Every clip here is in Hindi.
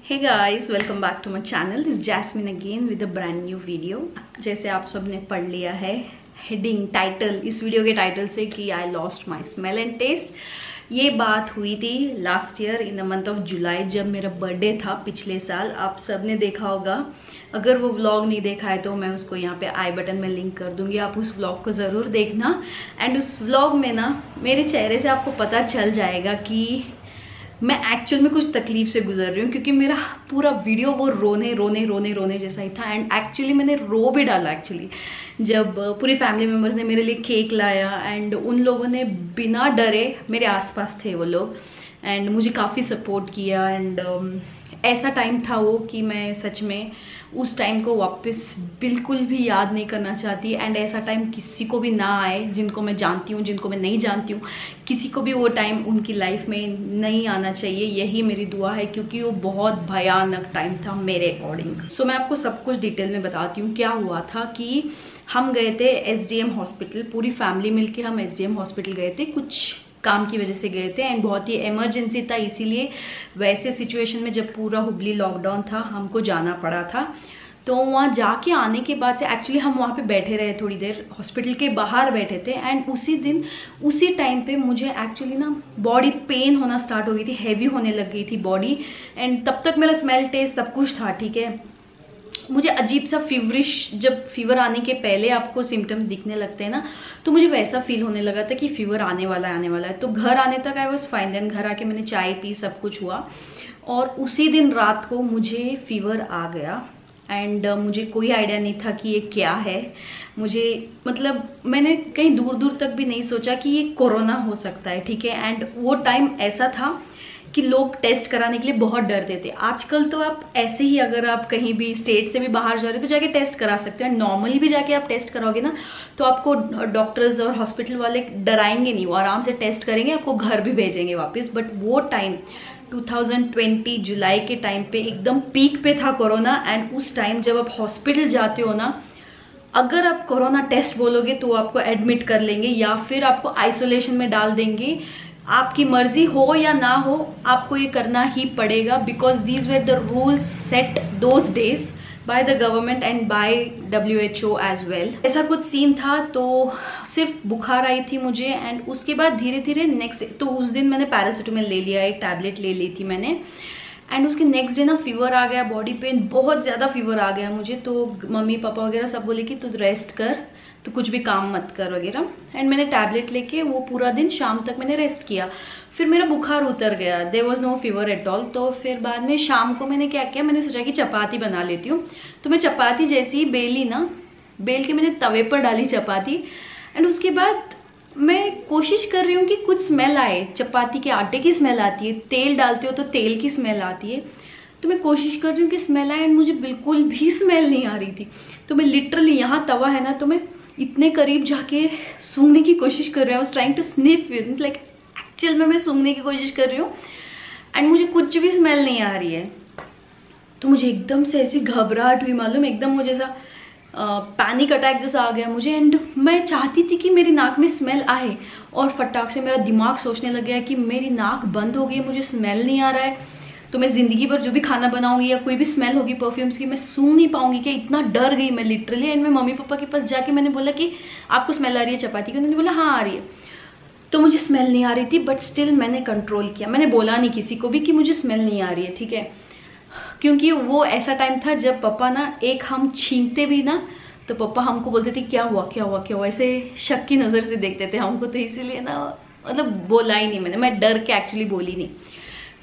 Hey guys, welcome back to my channel. This is Jasmine again with a brand new video. जैसे आप सब ने पढ़ लिया है हेडिंग टाइटल इस वीडियो के टाइटल से कि I lost my smell and taste. ये बात हुई थी last year in the month of July जब मेरा बर्थडे था पिछले साल। आप सब ने देखा होगा, अगर वो व्लॉग नहीं देखा है तो मैं उसको यहाँ पे आई बटन में लिंक कर दूंगी, आप उस व्लॉग को ज़रूर देखना। एंड उस व्लॉग में ना मेरे चेहरे से आपको पता चल जाएगा कि मैं एक्चुअल में कुछ तकलीफ से गुजर रही हूँ, क्योंकि मेरा पूरा वीडियो वो रोने रोने रोने रोने जैसा ही था। एंड एक्चुअली मैंने रो भी डाला एक्चुअली, जब पूरी फैमिली मेम्बर्स ने मेरे लिए केक लाया एंड उन लोगों ने बिना डरे, मेरे आसपास थे वो लोग एंड मुझे काफ़ी सपोर्ट किया। एंड ऐसा टाइम था वो कि मैं सच में उस टाइम को वापस बिल्कुल भी याद नहीं करना चाहती। एंड ऐसा टाइम किसी को भी ना आए, जिनको मैं जानती हूँ जिनको मैं नहीं जानती हूँ, किसी को भी वो टाइम उनकी लाइफ में नहीं आना चाहिए, यही मेरी दुआ है, क्योंकि वो बहुत भयानक टाइम था मेरे अकॉर्डिंग। सो मैं आपको सब कुछ डिटेल में बताती हूँ। क्या हुआ था कि हम गए थे SDM हॉस्पिटल, पूरी फैमिली मिलके हम SDM हॉस्पिटल गए थे, कुछ काम की वजह से गए थे एंड बहुत ही इमरजेंसी था, इसीलिए वैसे सिचुएशन में जब पूरा हुबली लॉकडाउन था हमको जाना पड़ा था। तो वहाँ जाके आने के बाद से एक्चुअली हम वहाँ पे बैठे रहे थोड़ी देर, हॉस्पिटल के बाहर बैठे थे। एंड उसी दिन उसी टाइम पे मुझे एक्चुअली ना बॉडी पेन होना स्टार्ट हो गई थी, हैवी होने लग गई थी बॉडी। एंड तब तक मेरा स्मेल टेस्ट सब कुछ था, ठीक है। मुझे अजीब सा फीवरिश, जब फीवर आने के पहले आपको सिम्टम्स दिखने लगते हैं ना, तो मुझे वैसा फील होने लगा था कि फीवर आने वाला है। तो घर आने तक आई वॉज फाइन। देन घर आके मैंने चाय पी, सब कुछ हुआ और उसी दिन रात को मुझे फीवर आ गया। एंड मुझे कोई आइडिया नहीं था कि ये क्या है। मुझे मतलब मैंने कहीं दूर दूर तक भी नहीं सोचा कि ये कोरोना हो सकता है, ठीक है। एंड वो टाइम ऐसा था कि लोग टेस्ट कराने के लिए बहुत डरते थे। आजकल तो आप ऐसे ही अगर आप कहीं भी स्टेट से भी बाहर जा रहे हो तो जाके टेस्ट करा सकते हो। नॉर्मली भी जाके आप टेस्ट कराओगे ना तो आपको डॉक्टर्स और हॉस्पिटल वाले डराएंगे नहीं, वो आराम से टेस्ट करेंगे, आपको घर भी भेजेंगे वापस। बट वो टाइम 2020 जुलाई के टाइम पे एकदम पीक पे था कोरोना। एंड उस टाइम जब आप हॉस्पिटल जाते हो ना, अगर आप कोरोना टेस्ट बोलोगे तो आपको एडमिट कर लेंगे या फिर आपको आइसोलेशन में डाल देंगे। आपकी मर्जी हो या ना हो, आपको ये करना ही पड़ेगा, because these were the rules set those days by the government and by WHO as well. ऐसा कुछ सीन था। तो सिर्फ बुखार आई थी मुझे एंड उसके बाद धीरे धीरे नेक्स्ट डे, तो उस दिन मैंने पैरासिटामोल ले लिया, एक टैबलेट ले ली थी मैंने। एंड उसके नेक्स्ट डे ना फीवर आ गया, बॉडी पेन, बहुत ज़्यादा फीवर आ गया मुझे। तो मम्मी पापा वगैरह सब बोले कि तू रेस्ट कर, तो कुछ भी काम मत कर वगैरह। एंड मैंने टैबलेट लेके वो पूरा दिन शाम तक मैंने रेस्ट किया, फिर मेरा बुखार उतर गया, there was no fever at all. तो फिर बाद में शाम को मैंने क्या किया, मैंने सोचा कि चपाती बना लेती हूँ। तो मैं चपाती जैसी ही बेली ना, बेल के मैंने तवे पर डाली चपाती। एंड उसके बाद मैं कोशिश कर रही हूँ कि कुछ स्मेल आए। चपाती के आटे की स्मेल आती है, तेल डालते हो तो तेल की स्मेल आती है। तो मैं कोशिश कर रही हूँ कि स्मेल आए एंड मुझे बिल्कुल भी स्मेल नहीं आ रही थी। तो मैं लिटरली, यहाँ तवा है ना, तो मैं इतने करीब जाके सूंघने की कोशिश कर रही हूँ, trying to sniff, like actual में मैं सूंघने की कोशिश कर रही हूँ एंड मुझे कुछ भी स्मेल नहीं आ रही है। तो मुझे एकदम से ऐसी घबराहट हुई, मालूम, एकदम मुझे ऐसा पैनिक अटैक जैसा आ गया मुझे। एंड मैं चाहती थी कि मेरी नाक में स्मेल आए और फटाक से मेरा दिमाग सोचने लग गया कि मेरी नाक बंद हो गई, मुझे स्मेल नहीं आ रहा है, तो मैं जिंदगी भर जो भी खाना बनाऊंगी या कोई भी स्मेल होगी परफ्यूम्स की, मैं सूंघ नहीं पाऊंगी क्या। इतना डर गई मैं लिटरली। एंड मैं मम्मी पापा के पास जाके मैंने बोला कि आपको स्मेल आ रही है चपाती की? उन्होंने बोला हाँ आ रही है। तो मुझे स्मेल नहीं आ रही थी, बट स्टिल मैंने कंट्रोल किया। मैंने बोला नहीं किसी को भी कि मुझे स्मेल नहीं आ रही है, ठीक है, क्योंकि वो ऐसा टाइम था जब पापा ना, एक हम छींकते भी ना तो पापा हमको बोलते थे क्या हुआ क्या हुआ क्या हुआ, ऐसे शक की नज़र से देखते थे हमको। तो इसीलिए ना मतलब बोला ही नहीं मैं डर के एक्चुअली बोली नहीं।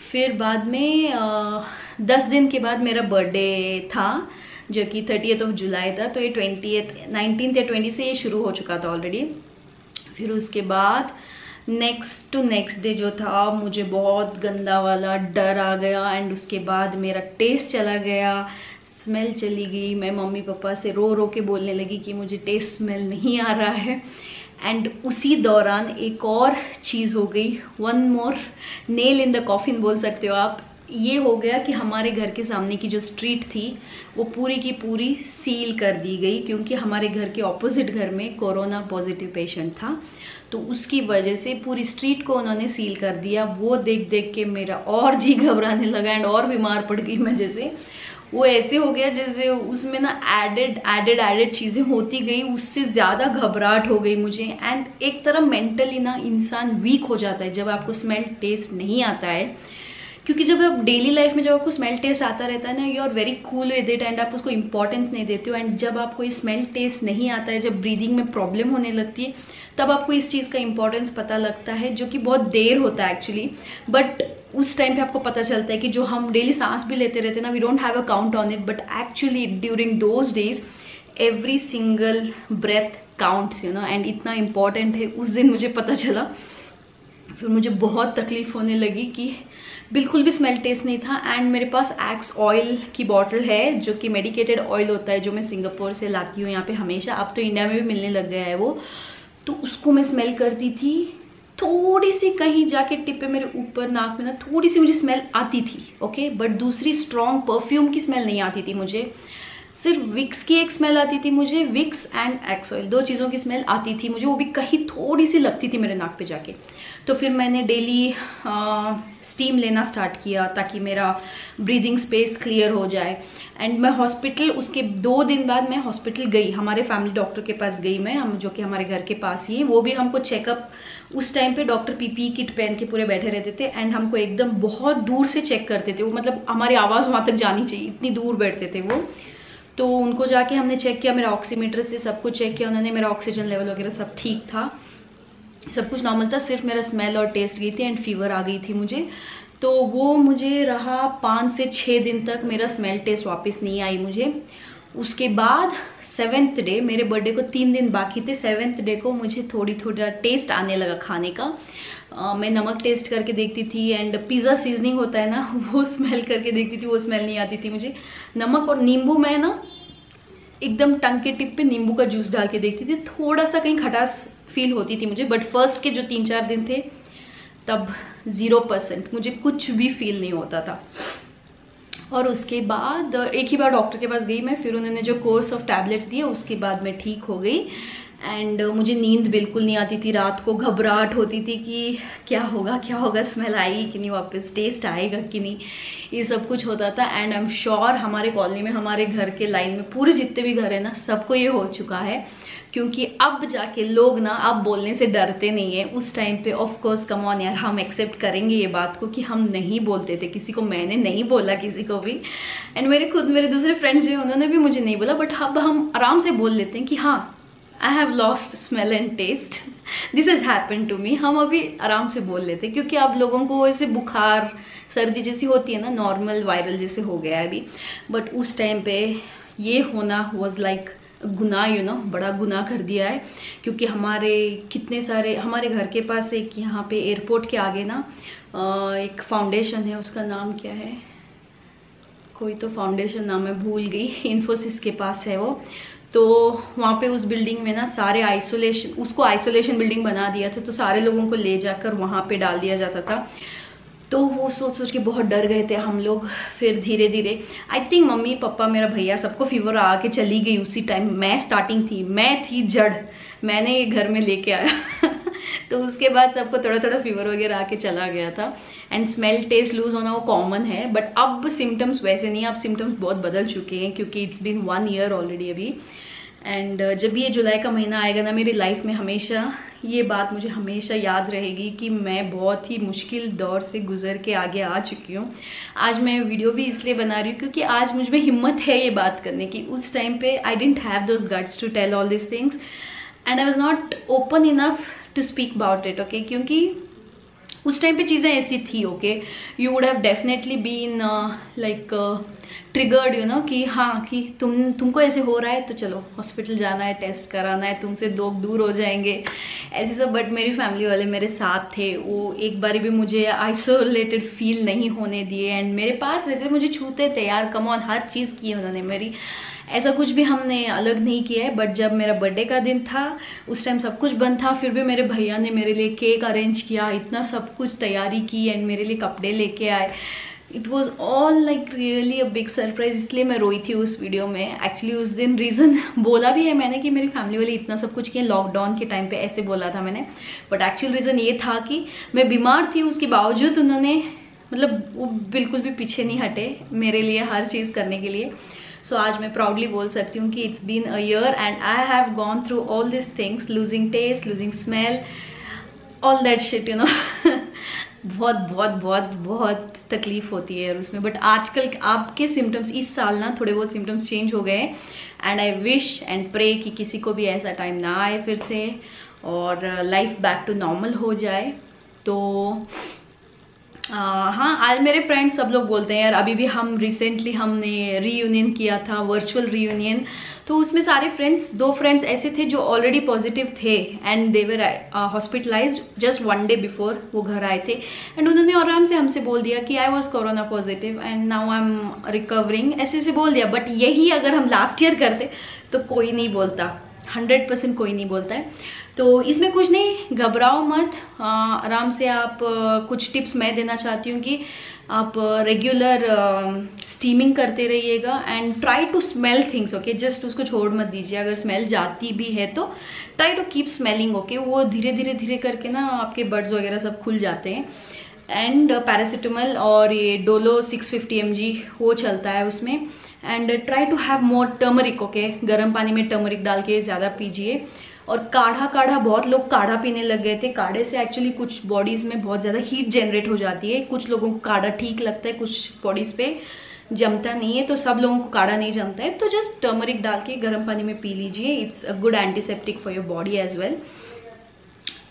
फिर बाद में 10 दिन के बाद मेरा बर्थडे था, जो कि 30th ऑफ जुलाई था। तो ये 19th या 20 से ये शुरू हो चुका था ऑलरेडी। फिर उसके बाद नेक्स्ट डे जो था, मुझे बहुत गंदा वाला डर आ गया। एंड उसके बाद मेरा टेस्ट चला गया, स्मेल चली गई। मैं मम्मी पापा से रो रो के बोलने लगी कि मुझे टेस्ट स्मेल नहीं आ रहा है। एंड उसी दौरान एक और चीज़ हो गई, one more nail in the coffin बोल सकते हो आप। ये हो गया कि हमारे घर के सामने की जो स्ट्रीट थी वो पूरी की पूरी सील कर दी गई, क्योंकि हमारे घर के ऑपोजिट घर में कोरोना पॉजिटिव पेशेंट था, तो उसकी वजह से पूरी स्ट्रीट को उन्होंने सील कर दिया। वो देख देख के मेरा और जी घबराने लगा एंड और बीमार पड़ गई मैं। जैसे वो ऐसे हो गया जैसे उसमें ना एडेड चीज़ें होती गई, उससे ज़्यादा घबराहट हो गई मुझे। एंड एक तरह मेंटली ना इंसान वीक हो जाता है जब आपको स्मेल टेस्ट नहीं आता है, क्योंकि जब आप डेली लाइफ में जब आपको स्मेल टेस्ट आता रहता है ना, you are very cool with it and आप उसको इंपॉर्टेंस नहीं देते हो। एंड जब आपको ये स्मेल टेस्ट नहीं आता है, जब ब्रीदिंग में प्रॉब्लम होने लगती है, तब आपको इस चीज़ का इंपॉर्टेंस पता लगता है, जो कि बहुत देर होता है एक्चुअली। बट उस टाइम पे आपको पता चलता है कि जो हम डेली सांस भी लेते रहते हैं ना, we don't have a count on it, but actually during those days every single breath counts, you know, and इतना इम्पॉर्टेंट है। उस दिन मुझे पता चला, फिर मुझे बहुत तकलीफ होने लगी कि बिल्कुल भी स्मेल टेस्ट नहीं था। एंड मेरे पास एक्स ऑयल की बॉटल है, जो कि मेडिकेटेड ऑयल होता है, जो मैं सिंगापुर से लाती हूँ यहाँ पे हमेशा। अब तो इंडिया में भी मिलने लग गया है वो, तो उसको मैं स्मेल करती थी। थोड़ी सी कहीं जाके टिप पे मेरे ऊपर नाक में ना थोड़ी सी मुझे स्मेल आती थी, ओके, बट दूसरी स्ट्रॉन्ग परफ्यूम की स्मेल नहीं आती थी मुझे। सिर्फ विक्स की एक स्मेल आती थी मुझे, विक्स एंड एक्स ऑयल, 2 चीज़ों की स्मेल आती थी मुझे, वो भी कहीं थोड़ी सी लगती थी मेरे नाक पे जाके। तो फिर मैंने डेली स्टीम लेना स्टार्ट किया ताकि मेरा ब्रीदिंग स्पेस क्लियर हो जाए। एंड मैं हॉस्पिटल, उसके 2 दिन बाद मैं हॉस्पिटल गई, हमारे फैमिली डॉक्टर के पास गई मैं, हम जो कि हमारे घर के पास ही है। वो भी हमको चेकअप, उस टाइम पे डॉक्टर पीपी किट पहन के पूरे बैठे रहते थे एंड हमको एकदम बहुत दूर से चेक करते थे वो, मतलब हमारी आवाज़ वहाँ तक जानी चाहिए, इतनी दूर बैठते थे वो। तो उनको जाके हमने चेक किया, मेरा ऑक्सीमीटर से सब कुछ चेक किया उन्होंने, मेरा ऑक्सीजन लेवल वगैरह सब ठीक था, सब कुछ नॉर्मल था, सिर्फ मेरा स्मेल और टेस्ट गई थी एंड फीवर आ गई थी मुझे। तो वो मुझे रहा 5 से 6 दिन तक, मेरा स्मेल टेस्ट वापस नहीं आई मुझे। उसके बाद 7th डे, मेरे बर्थडे को 3 दिन बाकी थे, 7th डे को मुझे थोड़ा टेस्ट आने लगा खाने का। मैं नमक टेस्ट करके देखती थी एंड पिज़्ज़ा सीजनिंग होता है ना, वो स्मेल करके देखती थी, वो स्मेल नहीं आती थी मुझे। नमक और नींबू, मैं ना एकदम टंग के टिप पे नींबू का जूस डाल के देखती थी, थोड़ा सा कहीं खटास फील होती थी मुझे। बट फर्स्ट के जो 3-4 दिन थे तब 0% मुझे कुछ भी फील नहीं होता था। और उसके बाद एक ही बार डॉक्टर के पास गई मैं, फिर उन्होंने जो कोर्स ऑफ टैबलेट्स दिए उसके बाद मैं ठीक हो गई। एंड मुझे नींद बिल्कुल नहीं आती थी, रात को घबराहट होती थी कि क्या होगा, स्मेल आएगी कि नहीं वापस, टेस्ट आएगा कि नहीं, ये सब कुछ होता था। एंड आई एम श्योर हमारे कॉलोनी में, हमारे घर के लाइन में पूरे जितने भी घर है ना, सबको ये हो चुका है, क्योंकि अब जाके लोग ना अब बोलने से डरते नहीं है। उस टाइम पे ऑफ कोर्स कम ऑन यार, हम एक्सेप्ट करेंगे ये बात को कि हम नहीं बोलते थे किसी को, मैंने नहीं बोला किसी को भी, एंड मेरे दूसरे फ्रेंड्स जो उन्होंने भी मुझे नहीं बोला। बट अब हम आराम से बोल लेते हैं कि हाँ, I have lost smell and taste, this has happened to me. हम अभी आराम से बोल लेते हैं, क्योंकि अब लोगों को ऐसे बुखार सर्दी जैसी होती है ना, नॉर्मल वायरल जैसे हो गया है अभी। बट उस टाइम पे ये होना वॉज लाइक गुनाह, यू नो, बड़ा गुनाह कर दिया है। क्योंकि हमारे कितने सारे, हमारे घर के पास एक यहाँ पे एयरपोर्ट के आगे ना एक फाउंडेशन है, उसका नाम क्या है, कोई तो फाउंडेशन नाम है, भूल गई, इन्फोसिस के पास है वो। तो वहाँ पे उस बिल्डिंग में ना सारे उसको आइसोलेशन बिल्डिंग बना दिया था, तो सारे लोगों को ले जाकर वहाँ पे डाल दिया जाता था। तो वो सोच के बहुत डर गए थे हम लोग। फिर धीरे धीरे आई थिंक मम्मी पापा मेरा भैया सबको फीवर आके चली गई उसी टाइम। मैं स्टार्टिंग थी, मैं थी जड़, मैंने ये घर में लेके आया तो उसके बाद सबको थोड़ा थोड़ा फीवर वगैरह आके चला गया था। एंड स्मेल टेस्ट लूज होना वो कॉमन है, बट अब सिम्टम्स वैसे नहीं, अब सिम्टम्स बहुत बदल चुके हैं, क्योंकि इट्स बीन 1 ईयर ऑलरेडी अभी। एंड जब ये जुलाई का महीना आएगा ना, मेरी लाइफ में हमेशा ये बात मुझे हमेशा याद रहेगी कि मैं बहुत ही मुश्किल दौर से गुजर के आगे आ चुकी हूँ। आज मैं वीडियो भी इसलिए बना रही हूँ क्योंकि आज मुझ में हिम्मत है ये बात करने की। उस टाइम पे I didn't have those guts to tell all this things and I was not open enough to speak about it, okay. क्योंकि उस टाइम पे चीज़ें ऐसी थी, okay, you would have definitely been like triggered, you know, कि हाँ कि तुमको ऐसे हो रहा है तो चलो हॉस्पिटल जाना है, टेस्ट कराना है, तुमसे लोग दूर हो जाएंगे, ऐसे सब। बट मेरी फैमिली वाले मेरे साथ थे, वो एक बारी भी मुझे आइसोलेटेड फील नहीं होने दिए एंड मेरे पास रहते, मुझे छूते थे यार, कम ऑन, हर चीज़ की उन्होंने मेरी, ऐसा कुछ भी हमने अलग नहीं किया है। बट जब मेरा बर्थडे का दिन था उस टाइम सब कुछ बंद था, फिर भी मेरे भैया ने मेरे लिए केक अरेंज किया, इतना सब कुछ तैयारी की एंड मेरे लिए कपड़े लेके आए। It was all like really a big surprise, इसलिए मैं रोई थी उस वीडियो में। एक्चुअली उस दिन रीज़न बोला भी है मैंने कि मेरी फैमिली वाले इतना सब कुछ किया, लॉकडाउन के टाइम पे ऐसे बोला था मैंने, बट एक्चुअल रीज़न ये था कि मैं बीमार थी, उसके बावजूद उन्होंने मतलब वो बिल्कुल भी पीछे नहीं हटे मेरे लिए हर चीज़ करने के लिए। सो आज मैं प्राउडली बोल सकती हूँ कि it's been a year and I have gone through all this things, losing taste, losing smell, all that shit, you know. बहुत बहुत बहुत बहुत तकलीफ होती है यार उसमें, बट आजकल आपके सिम्टम्स इस साल ना थोड़े बहुत सिम्टम्स चेंज हो गए and I wish and pray कि किसी को भी ऐसा टाइम ना आए फिर से और लाइफ बैक टू नॉर्मल हो जाए। तो हाँ, आज मेरे फ्रेंड्स सब लोग बोलते हैं यार, अभी भी हम रिसेंटली हमने रीयूनियन किया था, वर्चुअल रीयूनियन, तो उसमें सारे फ्रेंड्स, 2 फ्रेंड्स ऐसे थे जो ऑलरेडी पॉजिटिव थे and they were hospitalised just 1 day before वो घर आए थे एंड उन्होंने आराम से हमसे बोल दिया कि I was corona positive and now I am recovering, ऐसे ऐसे बोल दिया। बट यही अगर हम लास्ट ईयर करते तो कोई नहीं बोलता, 100% कोई नहीं बोलता है। तो इसमें कुछ नहीं, घबराओ मत, आराम से आप कुछ टिप्स मैं देना चाहती हूँ कि आप रेगुलर स्टीमिंग करते रहिएगा and try to smell things, okay, just उसको छोड़ मत दीजिए। अगर स्मेल जाती भी है तो try to keep smelling, okay, वो धीरे धीरे धीरे करके ना आपके बड्स वगैरह सब खुल जाते हैं। एंड पैरासीटामोल और ये डोलो 650 mg वो चलता है उसमें। And try to have more turmeric, okay, गर्म पानी में टर्मरिक डाल के ज़्यादा पीजिए। और काढ़ा बहुत लोग काढ़ा पीने लग गए थे। काढ़े से एक्चुअली कुछ बॉडीज़ में बहुत ज़्यादा हीट जनरेट हो जाती है, कुछ लोगों को काढ़ा ठीक लगता है, कुछ बॉडीज़ पे जमता नहीं है, तो सब लोगों को काढ़ा नहीं जमता है, तो जस्ट टर्मरिक डाल के गर्म पानी में पी लीजिए। It's a good antiseptic for your body as well.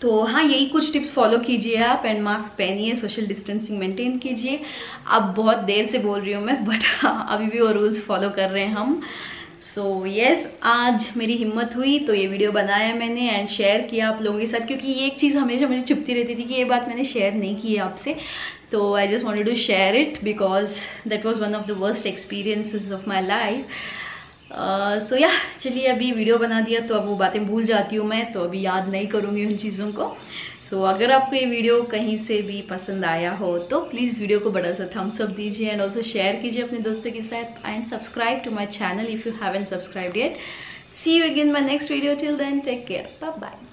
तो हाँ, यही कुछ टिप्स फॉलो कीजिए आप एंड मास्क पहनिए, सोशल डिस्टेंसिंग मेंटेन कीजिए। अब बहुत देर से बोल रही हूँ मैं, बट अभी भी वो रूल्स फॉलो कर रहे हैं हम। सो यस, आज मेरी हिम्मत हुई तो ये वीडियो बनाया मैंने एंड शेयर किया आप लोगों के साथ, क्योंकि ये एक चीज़ हमेशा मुझे चुभती रहती थी कि ये बात मैंने शेयर नहीं की है आपसे। तो I just wanted to share it because that was one of the worst experiences of my life. So yeah, चलिए अभी वीडियो बना दिया तो अब वो बातें भूल जाती हूँ मैं, तो अभी याद नहीं करूँगी उन चीज़ों को। सो अगर आपको ये वीडियो कहीं से भी पसंद आया हो तो प्लीज़ वीडियो को बड़ा सा थम्स अप दीजिए एंड ऑल्सो शेयर कीजिए अपने दोस्तों के साथ and subscribe to my channel if you haven't subscribed yet. See you again my next video, till then take care, bye bye.